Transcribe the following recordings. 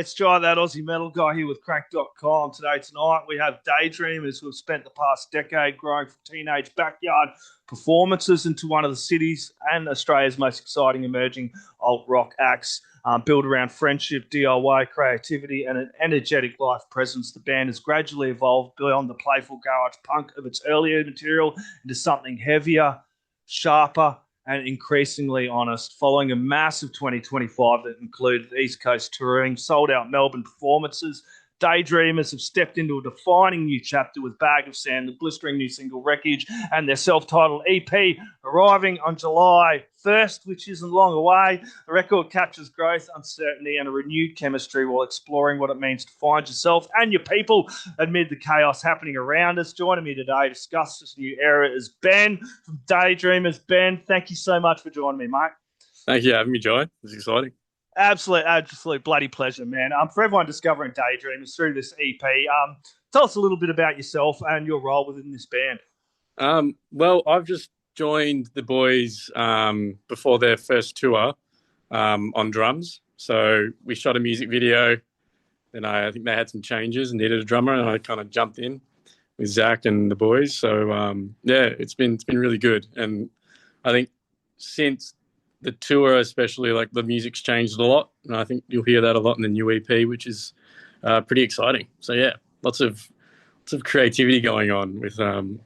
It's Jai, that Aussie metal guy here with Crannk.com. Tonight, we have daydreamers who have spent the past decade growing from teenage backyard performances into one of the cities and Australia's most exciting emerging alt-rock acts. Built around friendship, DIY, creativity, and an energetic life presence, the band has gradually evolved beyond the playful garage punk of its earlier material into something heavier, sharper, and increasingly honest, following a massive 2025 that included East Coast touring, sold-out Melbourne performances. Daydreamers have stepped into a defining new chapter with Bag of Sand, the blistering new single Wreckage, and their self-titled EP arriving on July 1st, which isn't long away. The record captures growth, uncertainty, and a renewed chemistry while exploring what it means to find yourself and your people amid the chaos happening around us. Joining me today to discuss this new era is Ben from Daydreamers. Ben, thank you so much for joining me, mate. Thank you for having me, Jai. It's exciting. Absolute bloody pleasure, man. For everyone discovering Daydreamers through this EP, tell us a little bit about yourself and your role within this band. Well, I've just joined the boys before their first tour on drums. So we shot a music video, then I think they had some changes and needed a drummer, and I kind of jumped in with Zach and the boys. So yeah, it's been really good, and I think since the tour, especially, like, the music's changed a lot, and I think you'll hear that a lot in the new EP, which is pretty exciting. So yeah, lots of creativity going on with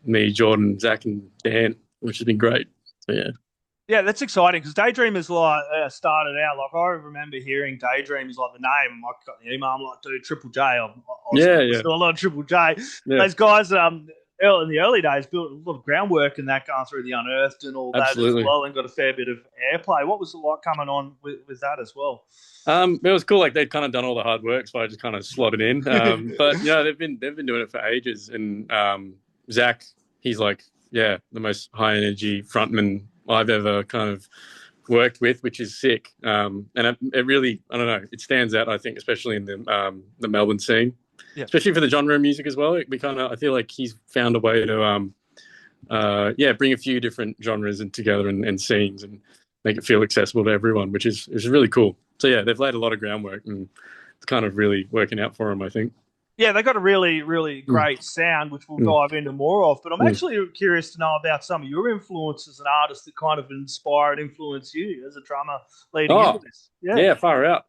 me, Jordan, Zach, and Dan, which has been great. So yeah, that's exciting because Daydreamers started out like, I remember hearing Daydreamers, like the name. I got the email, I'm like, dude, Triple J. I still a lot of Triple J. Yeah. Those guys in the early days built a lot of groundwork and that, going through the Unearthed and all that as well, and got a fair bit of airplay. What was it like coming on with that as well? It was cool. Like, they'd kind of done all the hard work, so I just kind of slotted in. But they've been doing it for ages. And Zach, he's like, the most high energy frontman I've ever kind of worked with, which is sick. And it really, I don't know, it stands out, I think, especially in the Melbourne scene. Yeah. Especially for the genre of music as well. I feel like he's found a way to bring a few different genres together and scenes and make it feel accessible to everyone, which is really cool. So yeah, they've laid a lot of groundwork, and it's kind of really working out for them, I think. Yeah, they got a really, really great sound, which we'll dive into more of. But I'm actually curious to know about some of your influences and artists that kind of inspire and influence you as a drummer leading into this. Yeah, far out.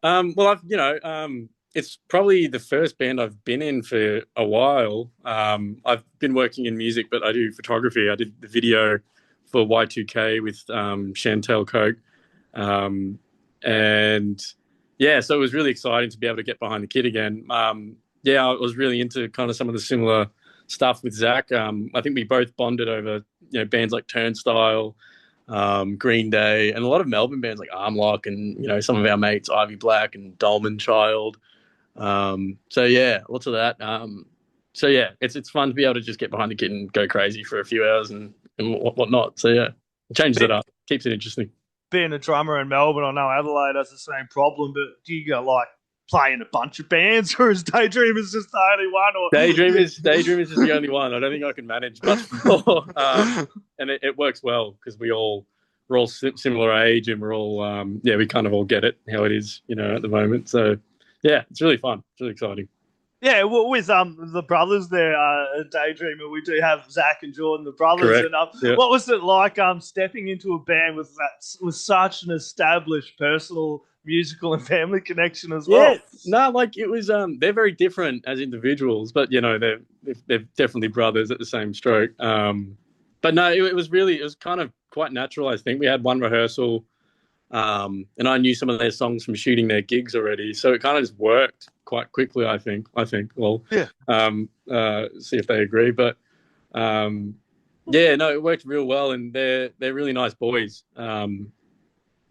It's probably the first band I've been in for a while. I've been working in music, but I do photography. I did the video for Y2K with Chantel Coke. So it was really exciting to be able to get behind the kit again. I was really into kind of some of the similar stuff with Zach. I think we both bonded over bands like Turnstile, Green Day, and a lot of Melbourne bands like Armlock, and some of our mates, Ivy Black and Dolman Child. Lots of that. It's fun to be able to just get behind the kit and go crazy for a few hours and whatnot. So yeah, it changes it up, keeps it interesting. Being a drummer in Melbourne, I know Adelaide has the same problem, but do you go like play in a bunch of bands, or is Daydreamers just the only one? Or Daydreamers is the only one. I don't think I can manage much more. And it works well because we're all similar age, and we're all we kind of all get it how it is, at the moment. So yeah, it's really fun. It's really exciting. Yeah, well, with the brothers there, Daydreamer, we do have Zach and Jordan, the brothers. Correct. And what was it like stepping into a band with such an established personal, musical, and family connection as well? It was. They're very different as individuals, but they're definitely brothers at the same stroke. But no, it was kind of quite natural. I think we had one rehearsal. And I knew some of their songs from shooting their gigs already, so it kind of just worked quite quickly. I think. Well, yeah. See if they agree, but it worked real well, and they're really nice boys.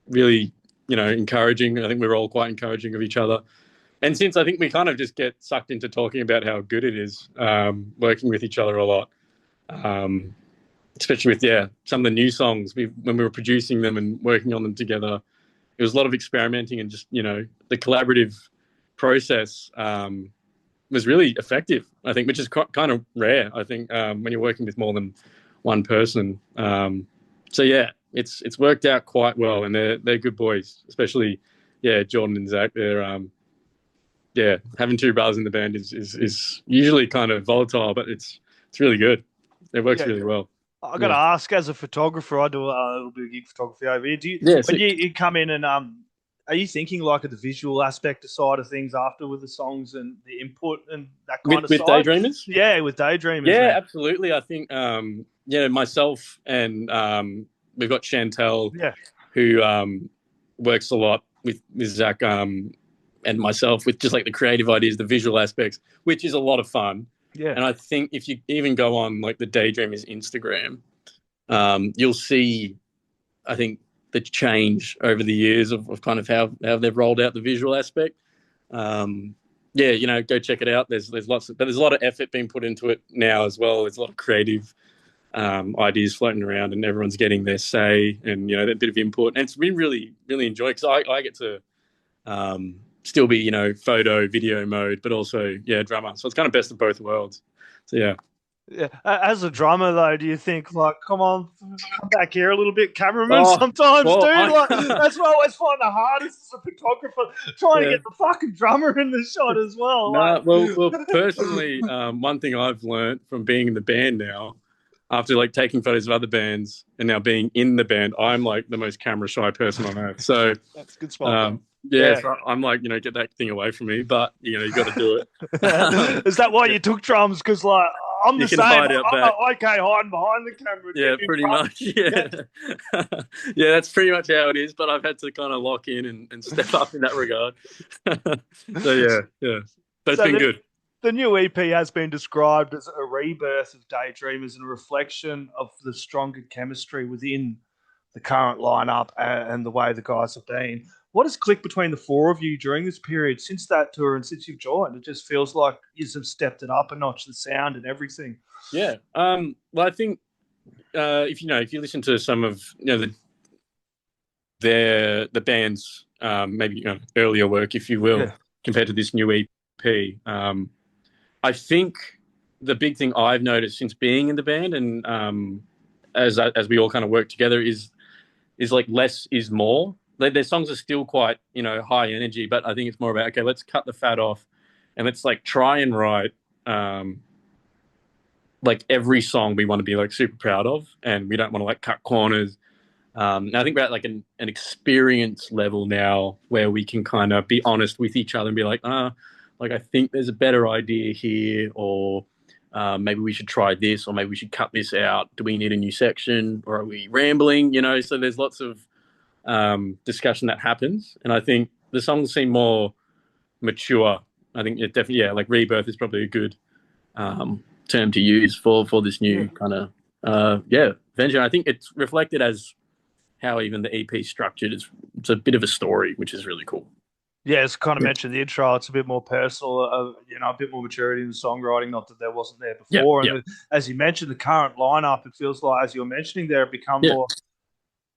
Really, encouraging. I think we were all quite encouraging of each other, and since I think we kind of just get sucked into talking about how good it is working with each other a lot. Especially with some of the new songs, when we were producing them and working on them together, it was a lot of experimenting, and just the collaborative process was really effective, I think, which is kind of rare, I think, when you're working with more than one person. It's worked out quite well, and they're good boys, especially Jordan and Zach. yeah, having two brothers in the band is usually kind of volatile, but it's really good. It works Yeah. really well. I got to Yeah. ask, as a photographer, I do a little bit of gig photography over here. Yeah, When sick. you come in and are you thinking like of the visual aspect of side of things after with the songs and the input and that kind of With side? Daydreamers? Yeah, with Daydreamers, Yeah, man. absolutely. I think myself and we've got Chantel Yeah, who works a lot with Zach and myself with just like the creative ideas, the visual aspects, which is a lot of fun. yeah, And I think if you even go on like the Daydreamers Instagram, you'll see, I think, the change over the years of kind of how they've rolled out the visual aspect. Yeah, go check it out. There's but there's a lot of effort being put into it now as well. There's a lot of creative ideas floating around, and everyone's getting their say and that bit of input. And it's been really really enjoying because I get to still be photo video mode, but also drummer. So it's kind of best of both worlds. So yeah. yeah. As a drummer, though, do you think like, come on, come back here a little bit, cameraman? Oh, Sometimes, well, dude, like that's what I always find the hardest as a photographer, trying to yeah. get the fucking drummer in the shot as well. No, well, personally, one thing I've learned from being in the band now, after like taking photos of other bands and now being in the band, I'm like the most camera shy person on earth. So, That's a good spot. yeah, so I'm like, get that thing away from me, but you got to do it. Is that why you took drums? Because like I'm You the can same. hide out back. Okay, hiding behind the camera. Yeah, pretty much. Yeah. Yeah, that's pretty much how it is. But I've had to kind of lock in and step up in that regard. So yeah. But it's been good. The new EP has been described as a rebirth of Daydreamers and a reflection of the stronger chemistry within the current lineup and the way the guys have been. What has clicked between the four of you during this period since that tour and since you've joined? It just feels like you've stepped it up a notch, the sound and everything. Yeah. Well, I think if you listen to some of the band's maybe earlier work, if you will, compared to this new EP, I think the big thing I've noticed since being in the band and as we all kind of work together is like less is more. Their songs are still quite high energy, but I think it's more about, okay, let's cut the fat off and let's like try and write like every song we want to be like super proud of, and we don't want to like cut corners. And I think we're at like an experience level now where we can kind of be honest with each other and be like, like I think there's a better idea here, or maybe we should try this, or maybe we should cut this out. Do we need a new section, or are we rambling? So there's lots of discussion that happens, and I think the songs seem more mature. I think it definitely, like rebirth is probably a good term to use for this new kind of venture. I think it's reflected as how even the EP is structured. It's a bit of a story, which is really cool. Yeah, it's kind of mentioned the intro. It's a bit more personal, a bit more maturity in the songwriting. Not that there wasn't there before. And as you mentioned, the current lineup, it feels like, as you were mentioning there, it become more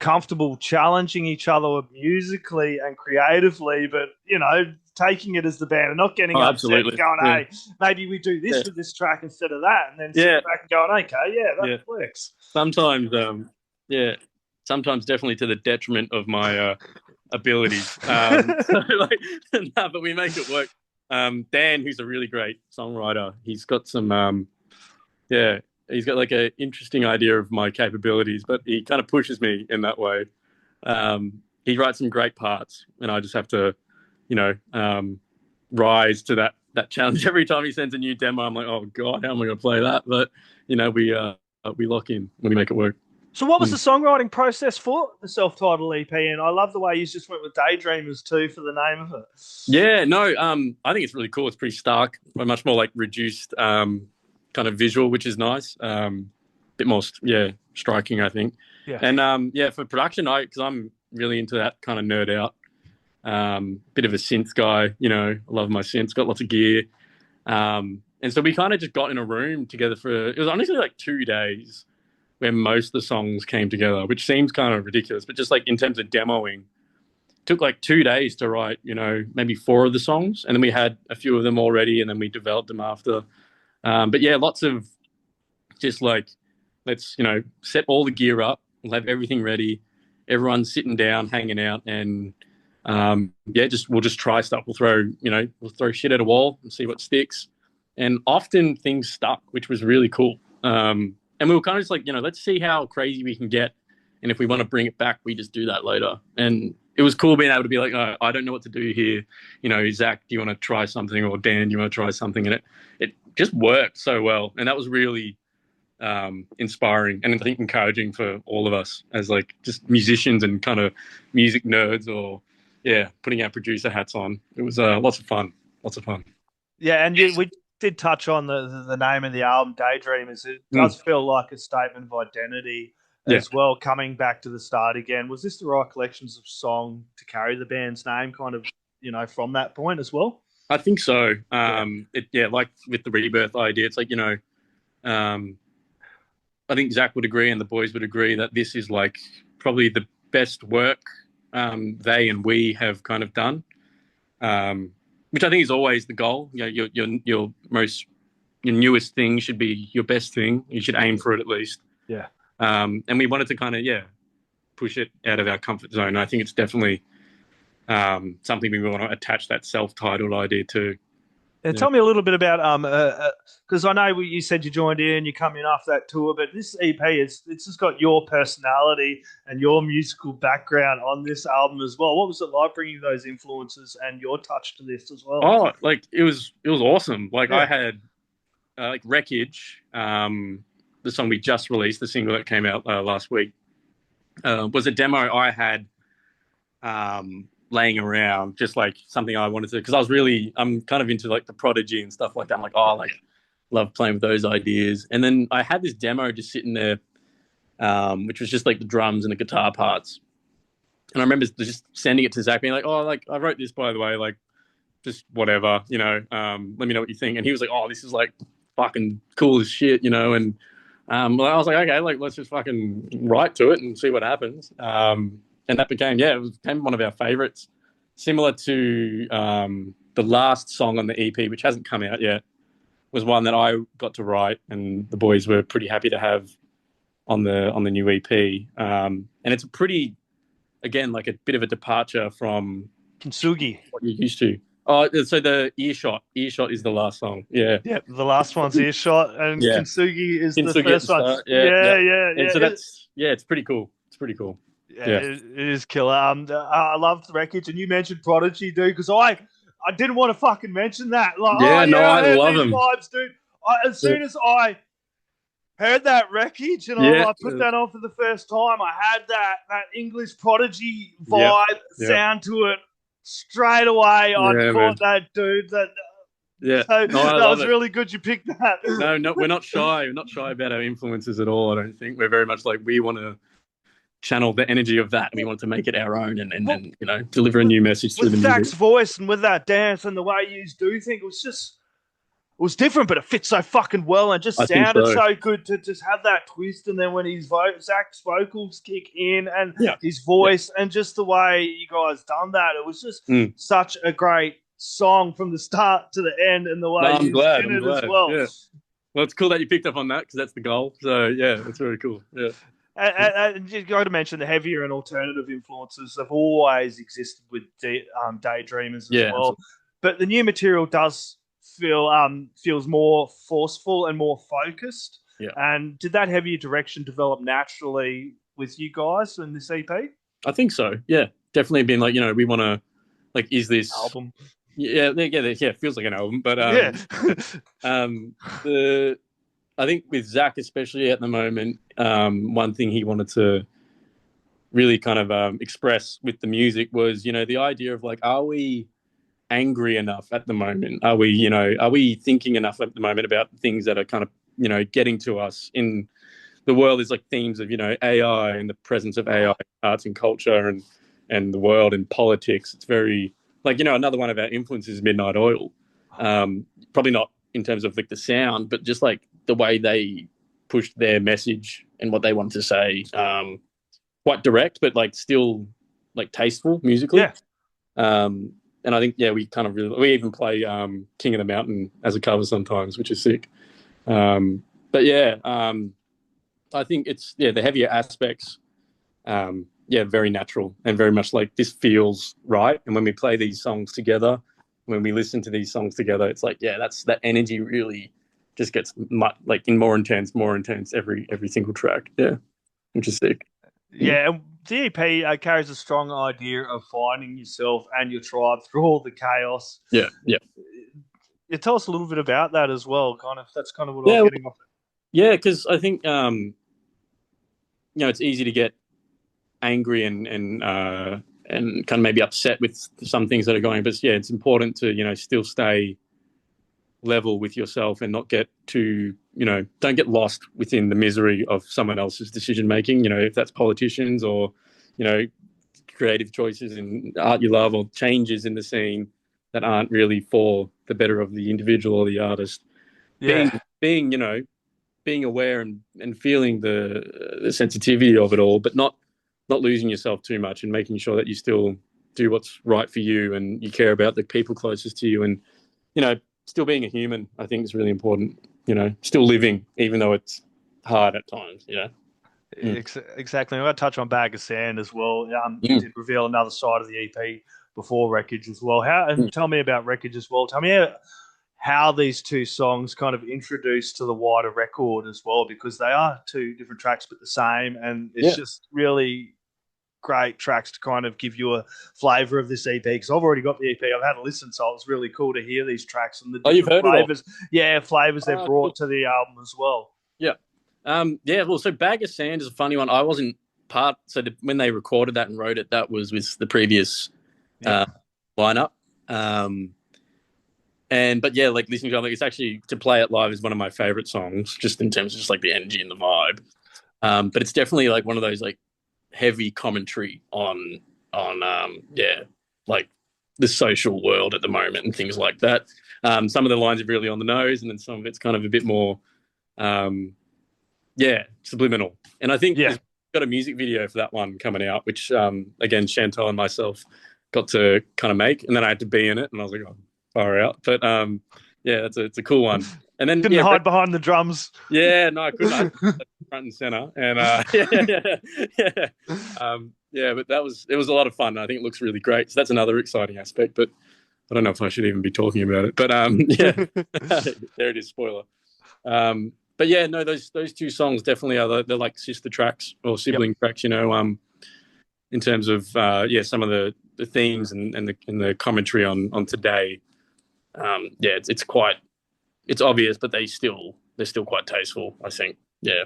comfortable challenging each other musically and creatively, but taking it as the band and not getting upset and going, hey, maybe we do this with this track instead of that, and then sitting back and going, okay, that works. Sometimes sometimes definitely to the detriment of my abilities. But we make it work. Dan, who's a really great songwriter, he's got some he's got like an interesting idea of my capabilities, but he kind of pushes me in that way. He writes some great parts, and I just have to, rise to that challenge. Every time he sends a new demo, I'm like, oh God, how am I going to play that? But, we lock in when we make it work. So what was the songwriting process for the self-titled EP? And I love the way you just went with Daydreamers too for the name of it. Yeah, no, I think it's really cool. It's pretty stark, much more like reduced kind of visual, which is nice. Bit more, striking, I think. Yeah. And for production, because I'm really into that kind of nerd out. Bit of a synth guy, I love my synths. Got lots of gear, and so we kind of just got in a room together it was honestly like 2 days, where most of the songs came together, which seems kind of ridiculous, but just like in terms of demoing, it took like 2 days to write, maybe 4 of the songs, and then we had a few of them already, and then we developed them after. But yeah, lots of just like, let's, set all the gear up, we'll have everything ready, everyone's sitting down, hanging out, and Yeah, we'll just try stuff. We'll throw shit at a wall and see what sticks. And often things stuck, which was really cool. And we were kind of just like, let's see how crazy we can get. And if we want to bring it back, we just do that later. And it was cool being able to be like, oh, I don't know what to do here. Zach, do you want to try something? Or Dan, do you want to try something? And it just worked so well. And that was really inspiring and I think encouraging for all of us as like just musicians and kind of music nerds, or putting our producer hats on. It was lots of fun. Yeah, and we did touch on the name of the album, Daydreamers. It does feel like a statement of identity as well, coming back to the start again. Was this the right collections of song to carry the band's name kind of, from that point as well? I think so. Like with the Rebirth idea, it's like, I think Zach would agree and the boys would agree that this is like probably the best work they and we have kind of done, which I think is always the goal. Your newest thing should be your best thing. You should aim for it at least. Yeah. And we wanted to kind of push it out of our comfort zone. I think it's definitely something we want to attach that self-titled idea to. And tell me a little bit about because I know you said you joined in, you come in after that tour, but this EP it's just got your personality and your musical background on this album as well. What was it like bringing those influences and your touch to this as well? Oh, like it was awesome. Like I had like Wreckage, the song we just released, the single that came out last week, was a demo I had laying around, just like something I wanted to, because I'm kind of into like the Prodigy and stuff like that. I'm like, love playing with those ideas. And then I had this demo just sitting there, which was just like the drums and the guitar parts. And I remember just sending it to Zach, being like, like I wrote this, by the way, like just whatever, let me know what you think. And he was like, this is like fucking cool as shit, and I was like, okay, like let's just fucking write to it and see what happens. And that became one of our favorites, similar to the last song on the EP, which hasn't come out yet, was one that I got to write and the boys were pretty happy to have on the new EP. And it's a pretty, again, like a bit of a departure from Kintsugi, what you're used to. Oh, so the Earshot is the last song. Yeah. Yeah, the last one's Earshot, and Kintsugi is the first one. Yeah. So that's, it's pretty cool. Yeah, it is killer. I loved Wreckage, and you mentioned Prodigy, dude, because I didn't want to fucking mention that. Like, I love them, vibes, dude. As soon as I heard that Wreckage, and I put that on for the first time, I had that English Prodigy vibe sound to it straight away. I caught that, dude. So that was really good. You picked that. No, we're not shy. We're not shy about our influences at all. I don't think we're very much like we want to channel the energy of that, and we wanted to make it our own and deliver a new message through the music. With Zach's voice and with that dance and the way you do things, it was different, but it fit so fucking well and just sounded so good to just have that twist. And then when Zach's vocals kick in and his voice and just the way you guys done that, it was just such a great song from the start to the end, and the way you did it as well. Yeah. Well, it's cool that you picked up on that, because that's the goal. So it's very cool. Yeah. And you got to mention the heavier and alternative influences have always existed with Daydreamers as well. Absolutely. But the new material does feels more forceful and more focused. Yeah. And did that heavier direction develop naturally with you guys in this EP? I think so. Yeah, definitely been like, we want to, like, is this album? Yeah, it feels like an album. But I think with Zach, especially at the moment, one thing he wanted to really kind of express with the music was, the idea of like, are we angry enough at the moment? Are we thinking enough at the moment about things that are kind of, getting to us in the world? Is like themes of, AI and the presence of AI, arts and culture and the world and politics. It's very like, another one of our influences is Midnight Oil. Probably not in terms of like the sound, but just like the way they pushed their message and what they wanted to say, quite direct, but like still like tasteful musically. Yeah. And I think, we kind of we even play King of the Mountain as a cover sometimes, which is sick. But I think it's, the heavier aspects, yeah, very natural and very much like this feels right. And when we play these songs together, when we listen to these songs together, it's like, yeah, that energy really just gets like more intense every single track. Yeah, which is sick. Yeah, and the EP carries a strong idea of finding yourself and your tribe through all the chaos. Yeah, yeah, You tell us a little bit about that as well. Kind of, that's kind of what I was yeah, getting off. yeah. Because I think it's easy to get angry and kind of maybe upset with some things that are going. But yeah, it's important to still stay level with yourself and not get too don't get lost within the misery of someone else's decision making. If that's politicians or creative choices in art you love or changes in the scene that aren't really for the better of the individual or the artist. Yeah, Being being aware and feeling the sensitivity of it all, but not losing yourself too much and making sure that you still do what's right for you and you care about the people closest to you and still being a human. I think is really important. Still living even though it's hard at times. exactly. I'm going to touch on Bag of Sand as well. You Mm. did reveal another side of the EP before Wreckage as well. Mm. Tell me about Wreckage as well. Tell me how these two songs kind of introduced to the wider record as well, because they are two different tracks but the same, and it's just really great tracks to kind of give you a flavour of this EP. Because I've already got the EP, I've had a listen, so it's really cool to hear these tracks and the You've different heard flavours. Flavours they've brought cool. to the album as well. Yeah. Well, so Bag of Sand is a funny one. I wasn't part. So when they recorded that and wrote it, that was with the previous lineup. But yeah, like listening to it, like it's actually to play it live is one of my favorite songs, just in terms of just like the energy and the vibe. But it's definitely like one of those like heavy commentary on like the social world at the moment and things like that. Some of the lines are really on the nose, and then some of it's kind of a bit more subliminal. And I think there's got a music video for that one coming out, which again Chantal and myself got to kind of make, and then I had to be in it, and I was like, oh, far out. But it's a cool one. And then couldn't hide behind the drums. Yeah, no, I couldn't. I front and center, and but it was a lot of fun. I think it looks really great. So that's another exciting aspect. But I don't know if I should even be talking about it. But there it is. Spoiler. But yeah, no, those two songs definitely are they're like sister tracks or sibling tracks. In terms of some of the themes and the commentary on today. It's obvious, but they're still quite tasteful, I think. Yeah,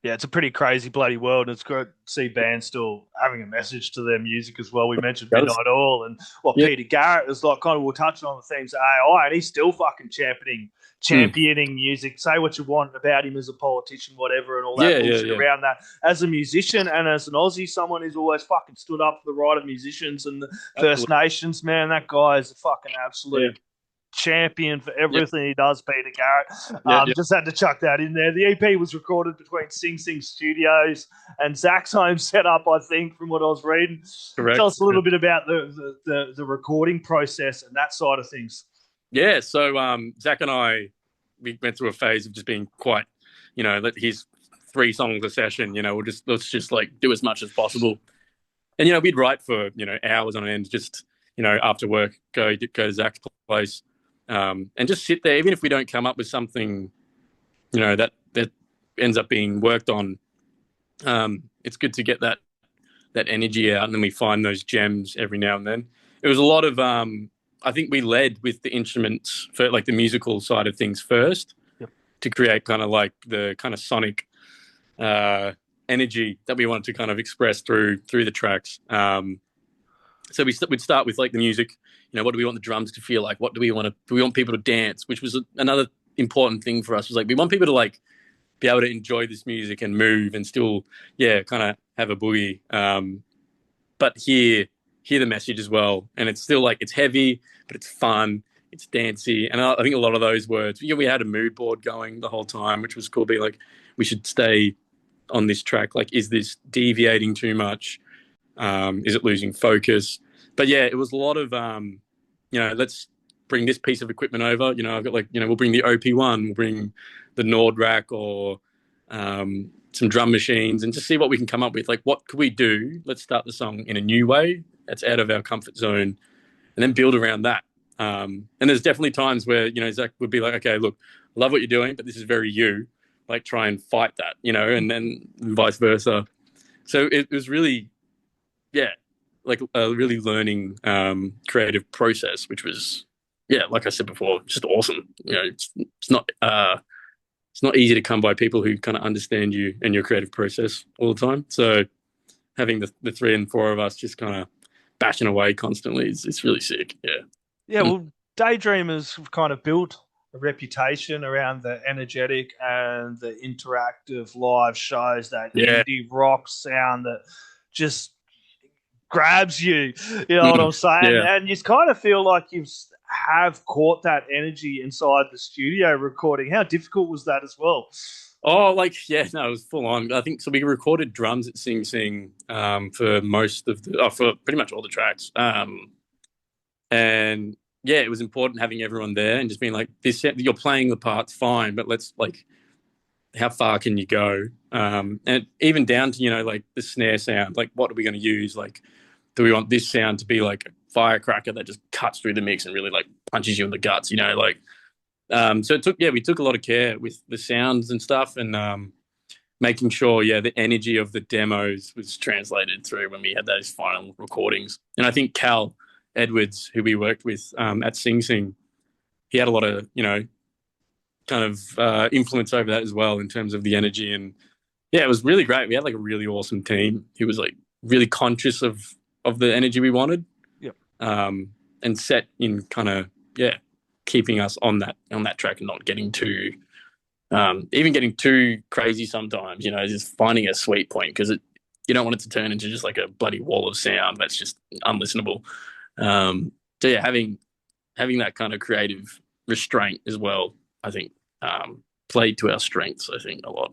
it's a pretty crazy bloody world, and it's great to see bands still having a message to their music as well. We mentioned Midnight Oil and Peter Garrett is like kind of, we're touching on the themes of AI, and he's still fucking championing music. Say what you want about him as a politician, whatever, and all that bullshit around that. As a musician and as an Aussie, someone who's always fucking stood up for the right of musicians and the First Nations, man, that guy is a fucking absolute champion for everything he does, Peter Garrett. Just had to chuck that in there. The EP was recorded between Sing Sing Studios and Zach's home setup, I think, from what I was reading. Correct. Tell us a little bit about the recording process and that side of things. Yeah, so Zach and I, we went through a phase of just being quite, he's 3 songs a session, let's just like do as much as possible. And, we'd write for, hours on end, just, after work, go to Zach's place. And just sit there, even if we don't come up with something, that ends up being worked on. It's good to get that energy out, and then we find those gems every now and then. It was a lot of, I think we led with the instruments for like the musical side of things first, to create kind of like the kind of sonic energy that we wanted to kind of express through the tracks. So we'd start with like the music. What do we want the drums to feel like? Do we want people to dance? Which was another important thing for us. Was like, we want people to like be able to enjoy this music and move and still, kind of have a boogie. But hear the message as well. And it's still like, it's heavy, but it's fun. It's dancey. And I think a lot of those words, we had a mood board going the whole time, which was cool. Be like, we should stay on this track. Like, is this deviating too much? Is it losing focus? But yeah, it was a lot of, let's bring this piece of equipment over. I've got like, we'll bring the OP1, we'll bring the Nord rack, or some drum machines, and just see what we can come up with. Like, what could we do? Let's start the song in a new way that's out of our comfort zone, and then build around that. And there's definitely times where, you know, Zach would be like, okay, look, I love what you're doing, but this is very you. Like, try and fight that, you know, and then vice versa. So it was really, yeah, like a really learning creative process, which was, yeah, like I said before, just awesome. You know, it's not easy to come by people who kind of understand you and your creative process all the time. So having the 3 and 4 of us just kind of bashing away constantly it's really sick. Yeah. Yeah, well, Daydreamers have kind of built a reputation around the energetic and the interactive live shows, that indie rock sound that just grabs you. You know what I'm saying? Yeah. And you kind of feel like you have caught that energy inside the studio recording. How difficult was that as well? Oh, like, yeah, no, it was full on. I think so. We recorded drums at Sing Sing for most of for pretty much all the tracks. And yeah, it was important having everyone there and just being like, this, you're playing the parts fine, but let's, like, how far can you go? And even down to, you know, like the snare sound, like, what are we going to use? Like, do we want this sound to be like a firecracker that just cuts through the mix and really like punches you in the guts, you know, like, so we took a lot of care with the sounds and stuff, and making sure, the energy of the demos was translated through when we had those final recordings. And I think Cal Edwards, who we worked with at Sing Sing, he had a lot of, you know, kind of influence over that as well in terms of the energy. And yeah, it was really great. We had like a really awesome team who was like really conscious of the energy we wanted. Yep. And set in kind of, keeping us on that track and not getting too even getting too crazy sometimes, you know, just finding a sweet point, because you don't want it to turn into just like a bloody wall of sound that's just unlistenable. So yeah, having that kind of creative restraint as well, I think played to our strengths, I think, a lot.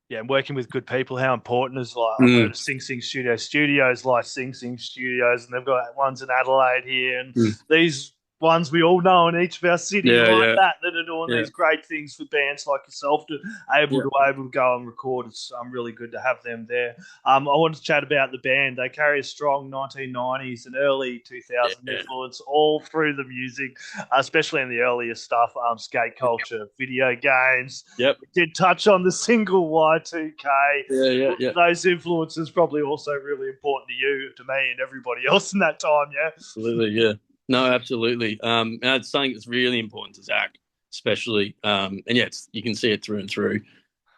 Yeah, and working with good people, how important is, like, I've heard of Sing Sing studios like Sing Sing Studios, and they've got ones in Adelaide here, and these ones we all know in each of our cities that are doing these great things for bands like yourself to able to go and record. It's really good to have them there. I wanted to chat about the band. They carry a strong 1990s and early 2000s influence all through the music, especially in the earlier stuff, skate culture, video games. Yep. We did touch on the single Y2K. Those influences probably also really important to you, to me, and everybody else in that time, Absolutely, yeah. No, absolutely. And it's something that's really important to Zach, especially. And you can see it through and through.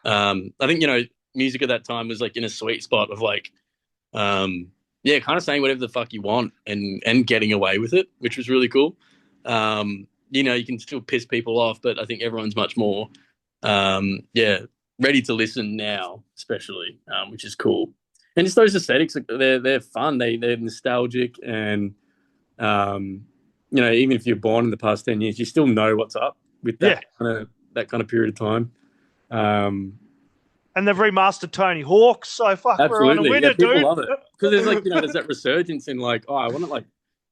I think, you know, music at that time was like in a sweet spot of like, kind of saying whatever the fuck you want and getting away with it, which was really cool. You know, you can still piss people off, but I think everyone's much more, ready to listen now, especially, which is cool. And just those aesthetics, they're fun. They're nostalgic, and you know, even if you're born in the past 10 years, you still know what's up with that kind of period of time. And they've remastered Tony Hawk, so fuck, we're on a winner, people dude. love it, because there's like, you know, there's that resurgence in like, I want to, like,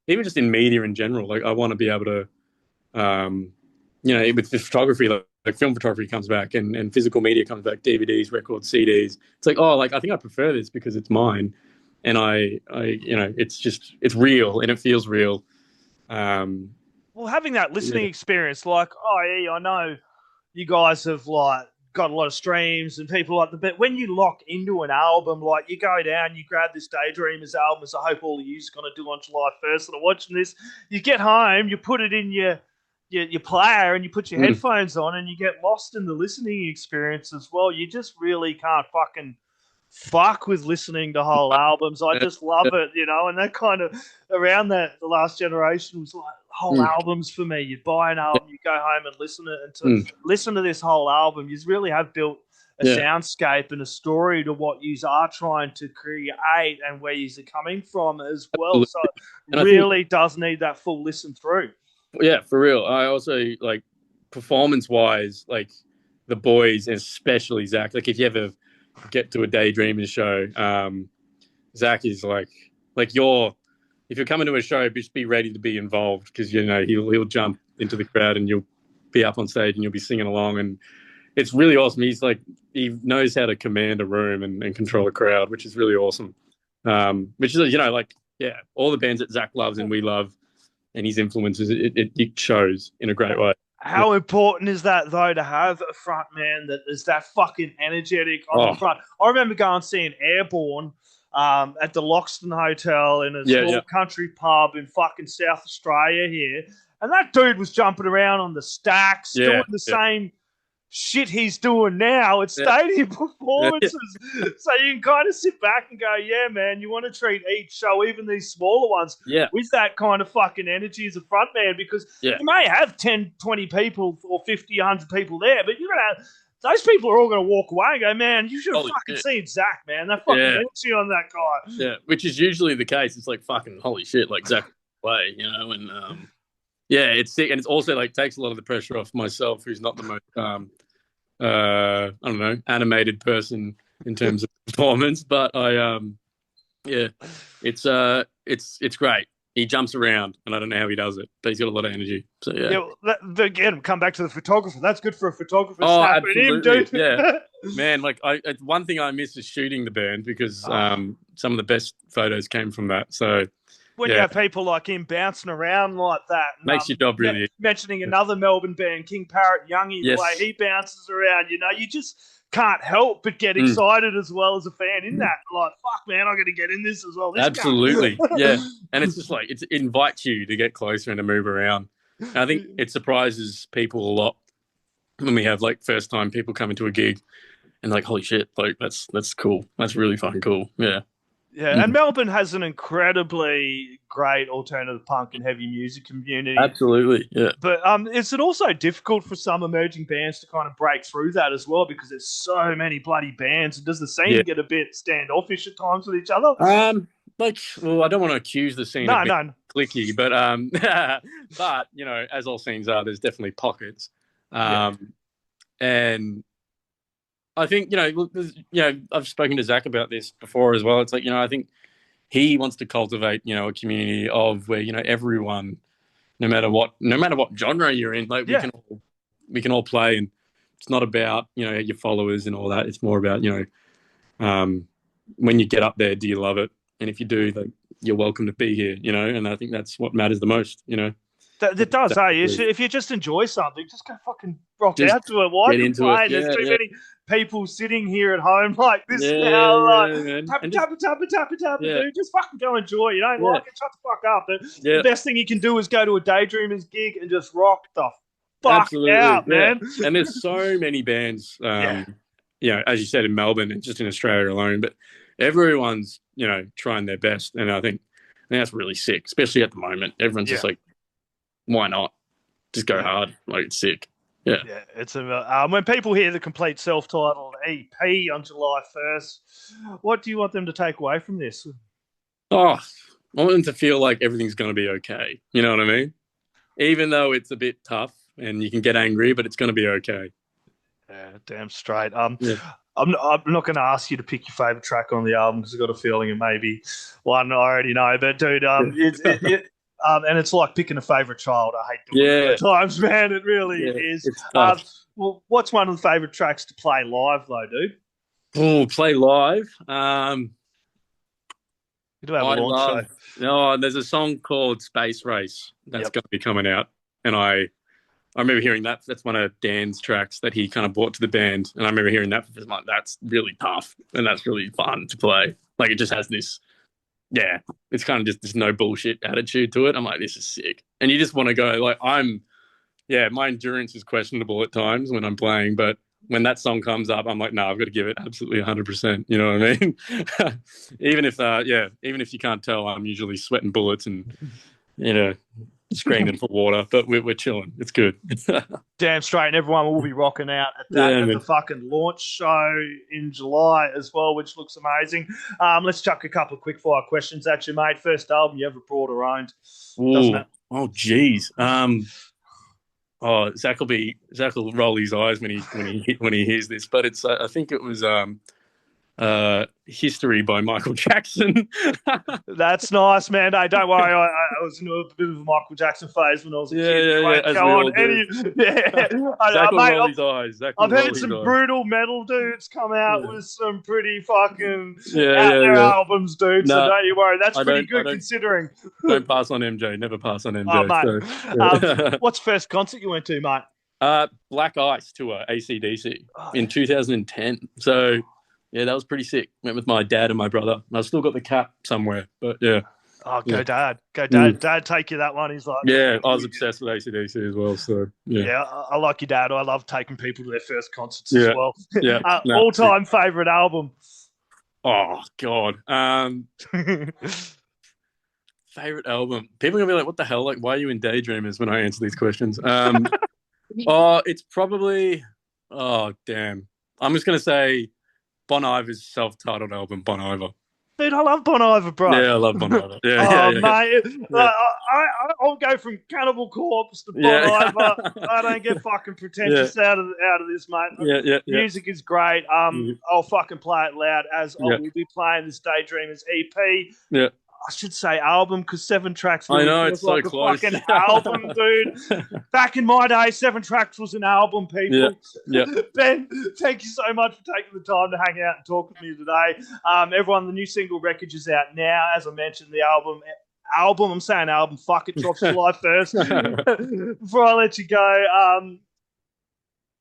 even just in media in general, like, I want to be able to, you know, with photography, like film photography comes back, and physical media comes back, DVDs, records, CDs. It's like, I think I prefer this because it's mine. And I, you know, it's real and it feels real. Well, having that listening experience, like, I know you guys have like got a lot of streams and people like that, but when you lock into an album, like, you go down, you grab this Daydreamers album, as I hope all of you are going to do on July 1st that are watching this, you get home, you put it in your player and you put your headphones on, and you get lost in the listening experience as well. You just really can't fuck with listening to whole albums. I just love it, you know, and that kind of around that, the last generation was like whole albums for me. You'd buy an album, you go home and listen to it, and to listen to this whole album, you really have built a soundscape and a story to what you are trying to create and where you're coming from as well. Absolutely. So it really does need that full listen through. Yeah, for real. I also, like, performance-wise, like, the boys, and especially Zach, like, if you ever get to a Daydreamers show, Zach is like if you're coming to a show, just be ready to be involved, because, you know, he'll jump into the crowd and you'll be up on stage and you'll be singing along, and it's really awesome. He knows how to command a room and control a crowd, which is really awesome. Which is, like, yeah, all the bands that Zach loves and we love, and his influences, it shows in a great way. How important is that, though, to have a front man that is that fucking energetic on the front? I remember going and seeing Airborne at the Loxton Hotel in a small country pub in fucking South Australia here. And that dude was jumping around on the stacks, doing the same shit he's doing now at stadium performances. So you can kind of sit back and go, yeah, man, you want to treat each show, even these smaller ones, with that kind of fucking energy as a front man, because you may have 10, 20 people or 50, 100 people there, but you're going to have, those people are all going to walk away and go, man, you should have fucking seen Zach, man. That fucking energy on that guy. Yeah, which is usually the case. It's like, fucking holy shit, like Zach play, and it's sick. And it's also like takes a lot of the pressure off myself, who's not the most I don't know, animated person in terms of performance, but it's great. He jumps around, and I don't know how he does it, but he's got a lot of energy. So again, come back to the photographer. That's good for a photographer. Oh, absolutely, him, dude. Yeah, man. Like, one thing I miss is shooting the band, because some of the best photos came from that. So when you have people like him bouncing around like that, makes your job really. Mentioning another Melbourne band, King Parrot Youngie, the way he bounces around, you just can't help but get excited as well as a fan in that. Like, fuck, man, I'm going to get in this as well. Absolutely, yeah. And it's just like, it invites you to get closer and to move around. And I think it surprises people a lot when we have like first time people come into a gig and like, holy shit, like that's cool. That's really fucking cool. Yeah. Yeah, and Melbourne has an incredibly great alternative punk and heavy music community. Absolutely, yeah. But is it also difficult for some emerging bands to kind of break through that as well, because there's so many bloody bands? Does the scene get a bit standoffish at times with each other? I don't want to accuse the scene of being cliquey, but but as all scenes are, there's definitely pockets, and I think, I've spoken to Zach about this before as well. It's like, I think he wants to cultivate, a community of where, everyone, no matter what genre you're in, like we can all play, and it's not about, your followers and all that. It's more about, when you get up there, do you love it? And if you do, like, you're welcome to be here, and I think that's what matters the most, It does, if you just enjoy something, just go fucking rock out to it. Why complain? There's too many people sitting here at home like this now, like tap, dude. Just fucking go enjoy. You don't like it, shut the fuck up. The best thing you can do is go to a Daydreamers gig and just rock the fuck out, man. And there's so many bands, as you said, in Melbourne and just in Australia alone, but everyone's, trying their best. And I think that's really sick, especially at the moment. Everyone's just like, why not? Just go hard. Like, it's sick. Yeah. It's when people hear the complete self-titled EP on July 1st, what do you want them to take away from this? Oh, I want them to feel like everything's going to be okay. You know what I mean? Even though it's a bit tough and you can get angry, but it's going to be okay. Yeah, damn straight. I'm not going to ask you to pick your favorite track on the album, because I've got a feeling it may be one I already know. But dude, and it's like picking a favorite child. I hate doing it at times, man. It really is. Well, what's one of the favorite tracks to play live, though, dude? Oh, play live. You do have a launch show. No, there's a song called Space Race that's going to be coming out, and I remember hearing that. That's one of Dan's tracks that he kind of brought to the band, and I remember hearing that. Like, that's really tough, and that's really fun to play. Like, it just has this. Yeah, it's kind of just this no bullshit attitude to it. I'm like, this is sick. And you just want to go, like, my endurance is questionable at times when I'm playing, but when that song comes up, I'm like, no, I've got to give it absolutely 100%. You know what I mean? even if you can't tell, I'm usually sweating bullets and, screaming for water, but we're chilling. It's good. Damn straight, and everyone will be rocking out at the fucking launch show in July as well, which looks amazing. Let's chuck a couple of quick fire questions at you, mate. First album you ever brought or owned? Oh, geez. Zach will roll his eyes when he hears this, but it's I think it was History by Michael Jackson. That's nice, man. Hey, don't worry. I was in a bit of a Michael Jackson phase when I was a kid. Yeah. As we all do. Zach will Mate, roll his eyes. I've heard some brutal metal dudes come out with some pretty fucking out there albums, dude. So don't you worry. That's pretty good considering. Don't pass on MJ. Never pass on MJ. Oh, mate. What's the first concert you went to, mate? Black Ice tour, AC/DC, in 2010. So, yeah, that was pretty sick. Went with my dad and my brother. I've still got the cap somewhere, but yeah. Oh, go Dad. Go Dad. Dad, take you that one. He's like... Yeah, I was obsessed with AC/DC as well, so yeah. Yeah, I like your dad. I love taking people to their first concerts as well. Yeah. All-time favourite album? Oh, God. Favourite album? People are going to be like, what the hell? Like, why are you in Daydreamers when I answer these questions? It's probably... Oh, damn. I'm just going to say Bon Iver's self-titled album, Bon Iver. Dude, I love Bon Iver, bro. Yeah, I love Bon Iver. Yeah, mate. I'll go from Cannibal Corpse to Bon Iver. I don't get fucking pretentious out of this, mate. Yeah. Music is great. I'll fucking play it loud as I will be playing this Daydreamers EP. Yeah. I should say album because 7 tracks. I know, it's so like close. A fucking album, dude. Back in my day, 7 tracks was an album, people. Yeah. Ben, thank you so much for taking the time to hang out and talk with me today. Everyone, the new single Wreckage is out now. As I mentioned, the album. I'm saying album. Fuck it, drops July 1st. Before I let you go,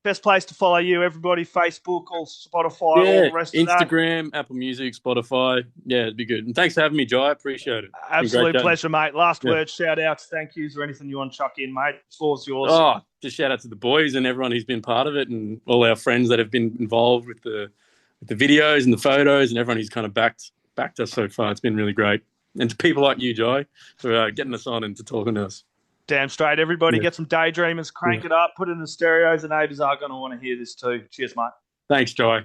best place to follow you, everybody, Facebook or Spotify, all the rest of that. Instagram, Apple Music, Spotify. Yeah, it'd be good. And thanks for having me, Jai. I appreciate it. Absolute pleasure, mate. Last words, shout-outs, thank yous, or anything you want to chuck in, mate. The floor's yours. Oh, just shout out to the boys and everyone who's been part of it and all our friends that have been involved with the videos and the photos and everyone who's kind of backed us so far. It's been really great. And to people like you, Jai, for getting us on and to talking to us. Damn straight. Everybody get some Daydreamers, crank it up, put it in the stereos. The neighbours are going to want to hear this too. Cheers, mate. Thanks, Jai.